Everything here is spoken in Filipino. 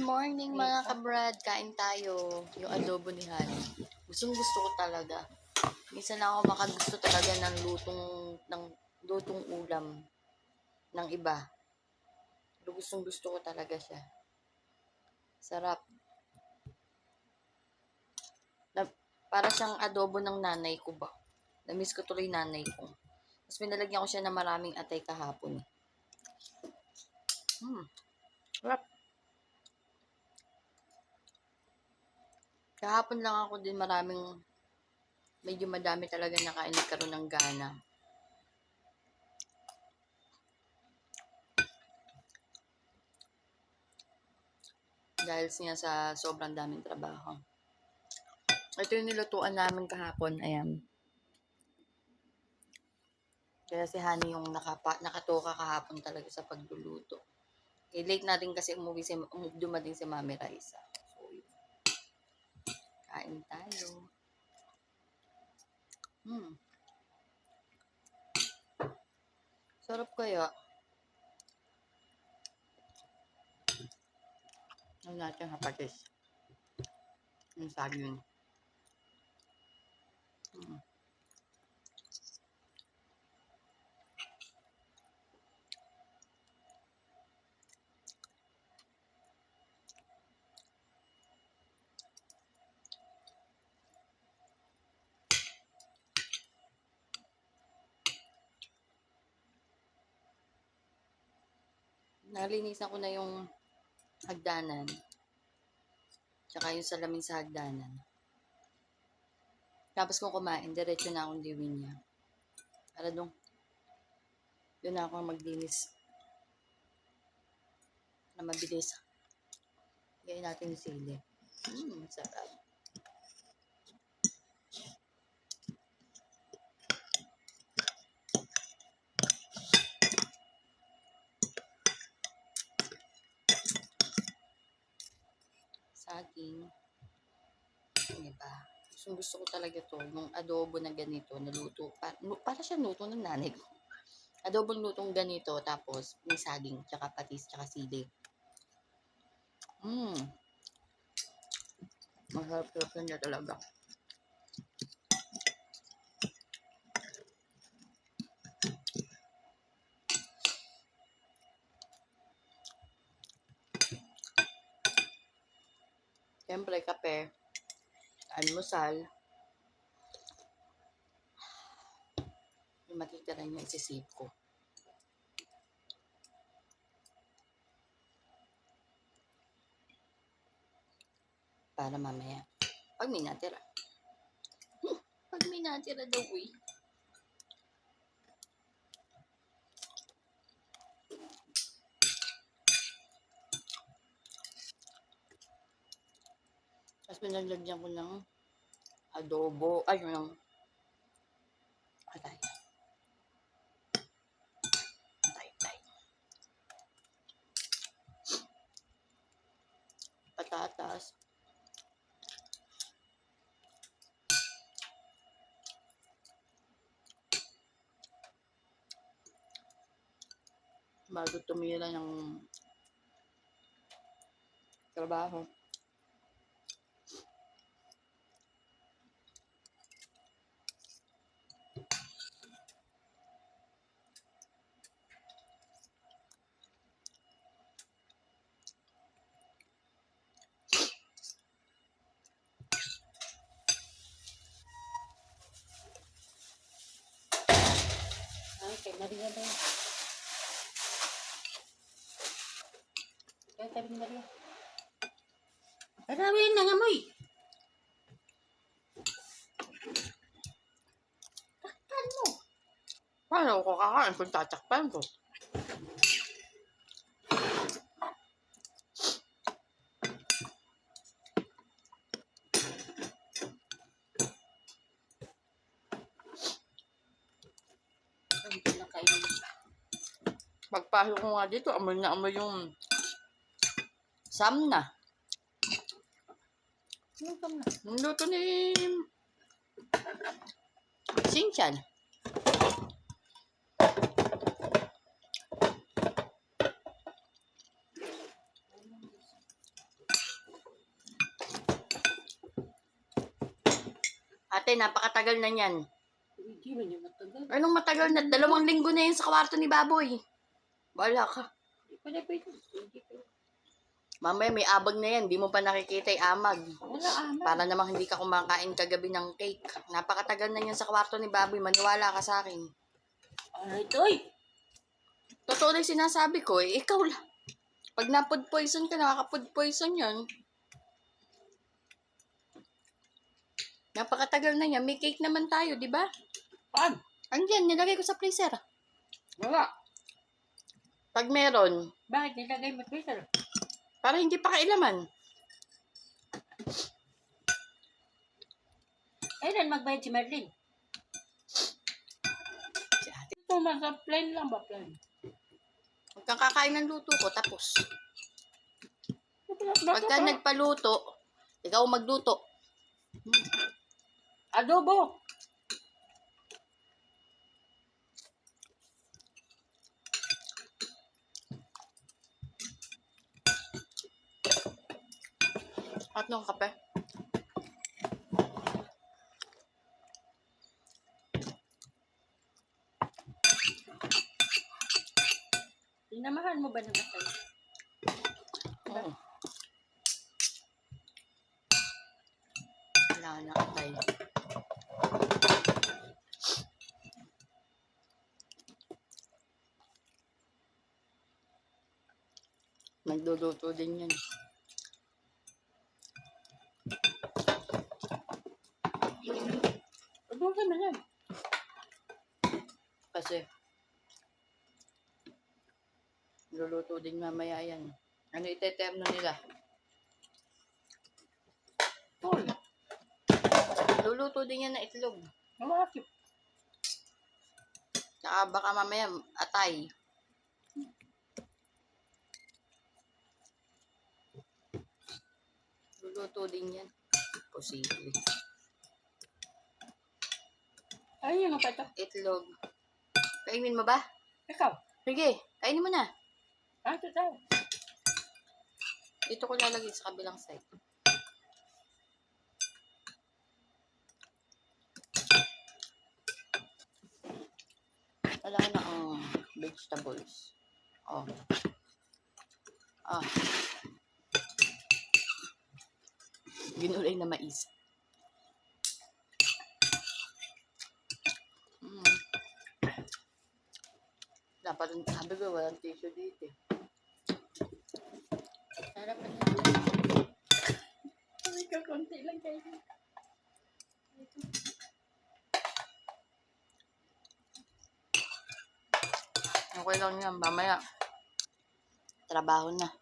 morning mga kabrad, kain tayo. Yung adobo ni Hani. Gustong gusto ko talaga. Minsan lang ako makagusto talaga ng lutong ulam ng iba. Pero gustong gusto ko talaga siya. Sarap. Na, para siyang adobo ng nanay ko ba. Namiss ko tuloy nanay ko. Tapos pinalagyan ko siya ng maraming atay kahapon. Sarap. Kahapon lang ako din medyo madami talaga nakain, nagkaroon ng gana. Dahil siya sa sobrang daming trabaho. Ito yung nilutuan namin kahapon. Ayan. Kaya si Honey yung nakatoka kahapon talaga sa pagluluto. Late natin kasi dumating si Mami Raisa. So, kain tayo. Sarap kaya. Ano natin hapatis. Yung saging. Nalinisan ko na yung hagdanan. Tsaka yung salamin sa hagdanan. Tapos kung kumain, diretso na akong diwin niya. Para doon na ako maglinis. Na mabilis. Gawin natin yung sili. Sarap. Saging. Diba? Gusto ko talaga to. Yung adobo na ganito, naluto. Para siya luto ng nanay ko. Adobong lutong ganito, tapos may saging, tsaka patis, tsaka sili. Masarap niya talaga. Siyempre, kape, almusal, yung matitira niya isisave ko. Para mamaya, pag may natira. Pag may natira daw eh. Tapos pinalagyan ko ng adobo, ng atay. Patatas. Bago tumira ng trabaho. Kay Maria ba yun? Kaya tabi ni Maria. Marami yun nangamoy. Takpan mo. Paano ko kakain kung tatakpan ko? Pagpasok ko nga dito, amoy na amoy yung samna. Yung samna? Yung luto ni Sinchan. Ate, napakatagal na niyan. Hindi man yung matagal. Anong matagal na? 2 linggo na yun sa kwarto ni Baboy. Wala ka. Hindi pala pwede. Hindi pala. Mamaya may abag na yan. Di mo pa nakikita yung amag. Wala ama. Para namang hindi ka kumakain kagabi ng cake. Napakatagal na yan sa kwarto ni Baboy. Maniwala ka sa akin. Alright, oy. Totoo na yung sinasabi ko eh. Ikaw lang. Pag na-food poison ka, nakaka-food poison yan. Napakatagal na yan. May cake naman tayo, di ba? Paan? Andiyan, nilagay ko sa freezer. Wala. Pag meron, Bakit nilagay mo freezer? para hindi pa kailaman. Kailan magbayad si Merlin? Si ate, Ito, sa plain lang ba? Plain. huwag kang kakain ng luto ko, tapos. Pagka Nag... nagpaluto, ikaw magluto. Adobo. At ng kape. Sinamahan mo ba ng atay? Oo. Wala na katay. Nagluluto din yan. Adobo na yan. Kasi, luluto din mamaya yan. Ano iteterno nila? Tol. Luluto din yan na itlog. Malakip. Tsaka baka mamaya atay. Luluto din yan. Posible. Ayun ang pata. Itlog. Kainin mo ba? Ikaw. Sige, kainin mo na. Ito tayo. Dito ko lalagay sa kabilang side. Wala ko na ang vegetables. Oh. Ah. Ginulay na mais. Dapat sabi ko walang tissue dito eh. Sarap na. Ay, kakunti lang kayo. Okay lang yan. Mamaya, trabaho na.